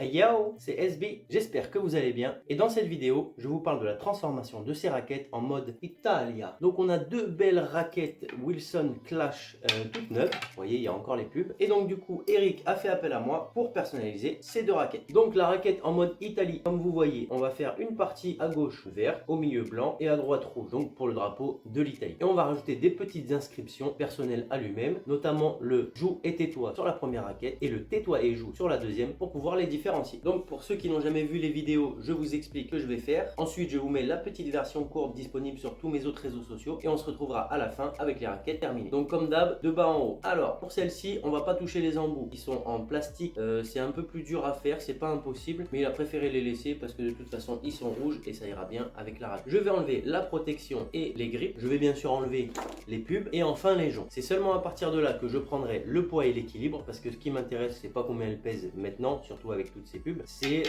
Hey yo, c'est SB, j'espère que vous allez bien et dans cette vidéo, je vous parle de la transformation de ces raquettes en mode Italia. Donc on a deux belles raquettes Wilson Clash toutes neuves, vous voyez il y a encore les pubs. Et donc du coup, Eric a fait appel à moi pour personnaliser ces deux raquettes. Donc la raquette en mode Italie, comme vous voyez, on va faire une partie à gauche vert, au milieu blanc et à droite rouge, donc pour le drapeau de l'Italie. Et on va rajouter des petites inscriptions personnelles à lui-même, notamment le joue et tais-toi sur la première raquette et le tais-toi et joue sur la deuxième pour pouvoir les différencier. Donc pour ceux qui n'ont jamais vu les vidéos, je vous explique ce que je vais faire. Ensuite, je vous mets la petite version courte disponible sur tous mes autres réseaux sociaux et on se retrouvera à la fin avec les raquettes terminées. Donc comme d'hab, de bas en haut. Alors pour celle-ci, on va pas toucher les embouts. Ils sont en plastique, c'est un peu plus dur à faire, c'est pas impossible, mais il a préféré les laisser parce que de toute façon ils sont rouges et ça ira bien avec la raquette. Je vais enlever la protection et les grippes. Je vais bien sûr enlever les pubs et enfin les joncs. C'est seulement à partir de là que je prendrai le poids et l'équilibre parce que ce qui m'intéresse, c'est pas combien elle pèse maintenant, surtout avec toutes ces pubs, c'est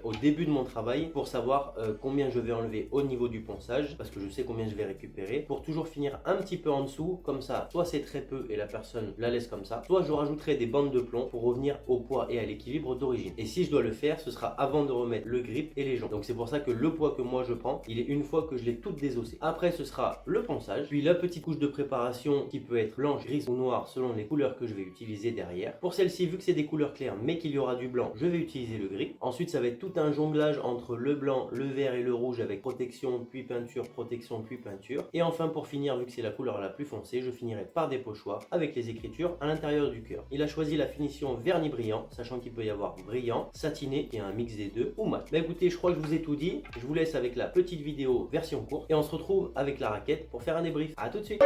au début de mon travail pour savoir combien je vais enlever au niveau du ponçage parce que je sais combien je vais récupérer pour toujours finir un petit peu en dessous, comme ça soit c'est très peu et la personne la laisse comme ça, soit je rajouterai des bandes de plomb pour revenir au poids et à l'équilibre d'origine. Et si je dois le faire, ce sera avant de remettre le grip et les joncs. Donc c'est pour ça que le poids que moi je prends, il est une fois que je l'ai toute désossé. Après ce sera le ponçage, puis la petite couche de préparation qui peut être blanche, grise ou noire selon les couleurs que je vais utiliser derrière. Pour celle-ci, vu que c'est des couleurs claires mais qu'il y aura du blanc, je vais utiliser le grip. Ensuite ça va être tout un jonglage entre le blanc, le vert et le rouge avec protection puis peinture, protection puis peinture. Et enfin pour finir, vu que c'est la couleur la plus foncée, je finirai par des pochoirs avec les écritures à l'intérieur du cœur. Il a choisi la finition vernis brillant, sachant qu'il peut y avoir brillant, satiné qui est un mix des deux ou mat. Bah écoutez, je crois que je vous ai tout dit. Je vous laisse avec la petite vidéo version courte et on se retrouve avec la raquette pour faire un débrief. A tout de suite.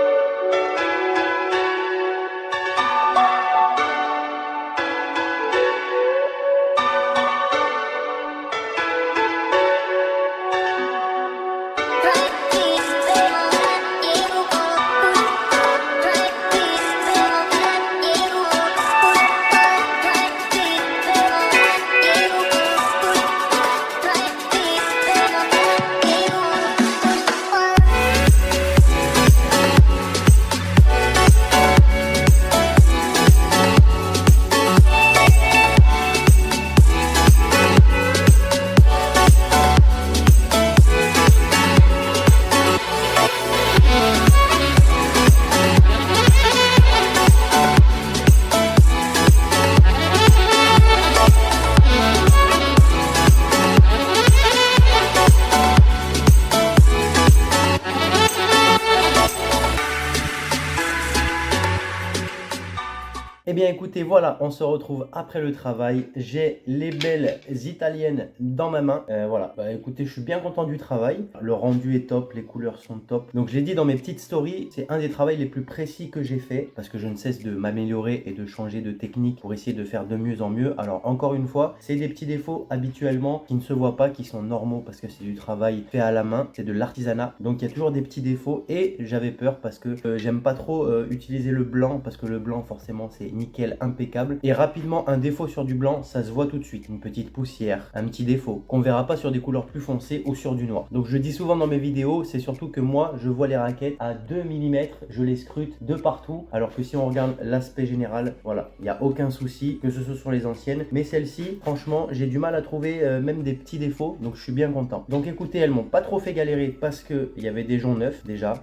Eh bien écoutez, voilà, on se retrouve après le travail. J'ai les belles italiennes dans ma main. Voilà, bah écoutez, je suis bien content du travail. Le rendu est top, les couleurs sont top. Donc je l'ai dit dans mes petites stories, c'est un des travaux les plus précis que j'ai fait parce que je ne cesse de m'améliorer et de changer de technique pour essayer de faire de mieux en mieux. Alors encore une fois, c'est des petits défauts habituellement qui ne se voient pas, qui sont normaux parce que c'est du travail fait à la main, c'est de l'artisanat. Donc il y a toujours des petits défauts et j'avais peur parce que j'aime pas trop utiliser le blanc parce que le blanc forcément c'est nickel, impeccable. Et rapidement, un défaut sur du blanc, ça se voit tout de suite. Une petite poussière, un petit défaut qu'on verra pas sur des couleurs plus foncées ou sur du noir. Donc je dis souvent dans mes vidéos, c'est surtout que moi, je vois les raquettes à 2 mm, je les scrute de partout. Alors que si on regarde l'aspect général, voilà, il n'y a aucun souci, que ce soit sur les anciennes. Mais celle-ci, franchement, j'ai du mal à trouver même des petits défauts. Donc je suis bien content. Donc écoutez, elles m'ont pas trop fait galérer parce qu'il y avait des joncs neufs déjà.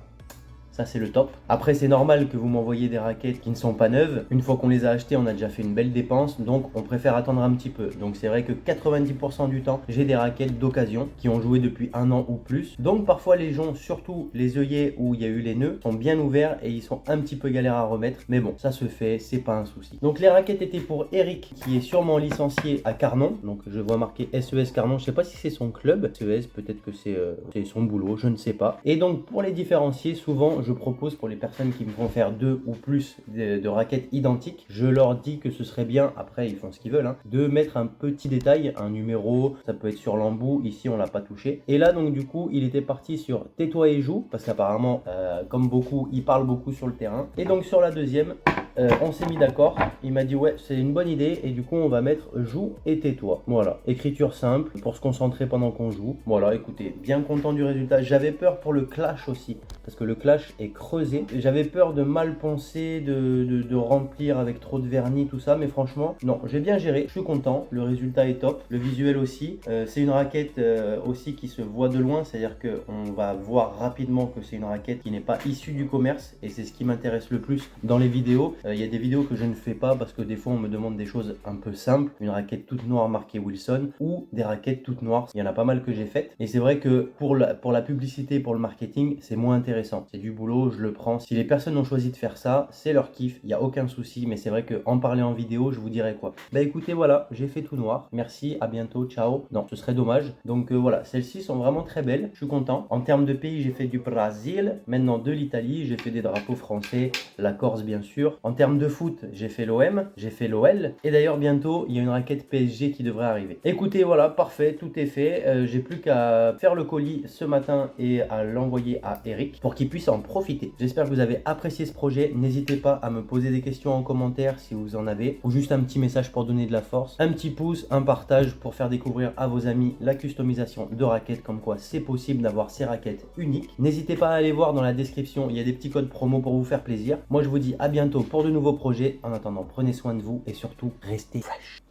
Ça c'est le top. Après c'est normal que vous m'envoyiez des raquettes qui ne sont pas neuves. Une fois qu'on les a achetées, on a déjà fait une belle dépense. Donc on préfère attendre un petit peu. Donc c'est vrai que 90% du temps, j'ai des raquettes d'occasion qui ont joué depuis 1 an ou plus. Donc parfois les joncs, surtout les œillets où il y a eu les nœuds, sont bien ouverts et ils sont un petit peu galères à remettre. Mais bon, ça se fait, c'est pas un souci. Donc les raquettes étaient pour Eric qui est sûrement licencié à Carnon. Donc je vois marqué SES Carnon. Je sais pas si c'est son club. SES, peut-être que c'est son boulot, je ne sais pas. Et donc pour les différencier, souvent je propose pour les personnes qui me font faire 2 ou plus de raquettes identiques, je leur dis que ce serait bien, après ils font ce qu'ils veulent, hein, de mettre un petit détail, un numéro, ça peut être sur l'embout, ici on l'a pas touché. Et là donc du coup il était parti sur tais-toi et joue, parce qu'apparemment comme beaucoup, il parle beaucoup sur le terrain. Et donc sur la deuxième, on s'est mis d'accord. Il m'a dit ouais, c'est une bonne idée et du coup on va mettre joue et tais-toi. Voilà, écriture simple pour se concentrer pendant qu'on joue. Voilà, écoutez, bien content du résultat. J'avais peur pour le clash aussi parce que le clash est creusé. J'avais peur de mal poncer, de remplir avec trop de vernis, tout ça, mais franchement, non, j'ai bien géré. Je suis content, le résultat est top, le visuel aussi. C'est une raquette aussi qui se voit de loin, c'est-à-dire qu'on va voir rapidement que c'est une raquette qui n'est pas issue du commerce et c'est ce qui m'intéresse le plus dans les vidéos. Il y a des vidéos que je ne fais pas parce que des fois on me demande des choses un peu simples, une raquette toute noire marquée Wilson ou des raquettes toutes noires. Il y en a pas mal que j'ai faites et c'est vrai que pour la publicité, pour le marketing, c'est moins intéressant. C'est du boulot, je le prends. Si les personnes ont choisi de faire ça, c'est leur kiff, il n'y a aucun souci, mais c'est vrai qu'en parler en vidéo, je vous dirais quoi. Bah écoutez, voilà, j'ai fait tout noir. Merci, à bientôt, ciao. Non, ce serait dommage. Donc voilà, celles-ci sont vraiment très belles, je suis content. En termes de pays, j'ai fait du Brésil, maintenant de l'Italie, j'ai fait des drapeaux français, la Corse bien sûr. En termes de foot, j'ai fait l'OM, j'ai fait l'OL. Et d'ailleurs, bientôt, il y a une raquette PSG qui devrait arriver. Écoutez, voilà, parfait, tout est fait. J'ai plus qu'à faire le colis ce matin et à l'envoyer à Eric pour qu'il puisse en profiter. J'espère que vous avez apprécié ce projet. N'hésitez pas à me poser des questions en commentaire si vous en avez, ou juste un petit message pour donner de la force, un petit pouce, un partage pour faire découvrir à vos amis la customisation de raquettes, comme quoi c'est possible d'avoir ces raquettes uniques. N'hésitez pas à aller voir dans la description, il y a des petits codes promo pour vous faire plaisir. Moi je vous dis à bientôt pour de nouveaux projets. En attendant, prenez soin de vous et surtout restez fresh.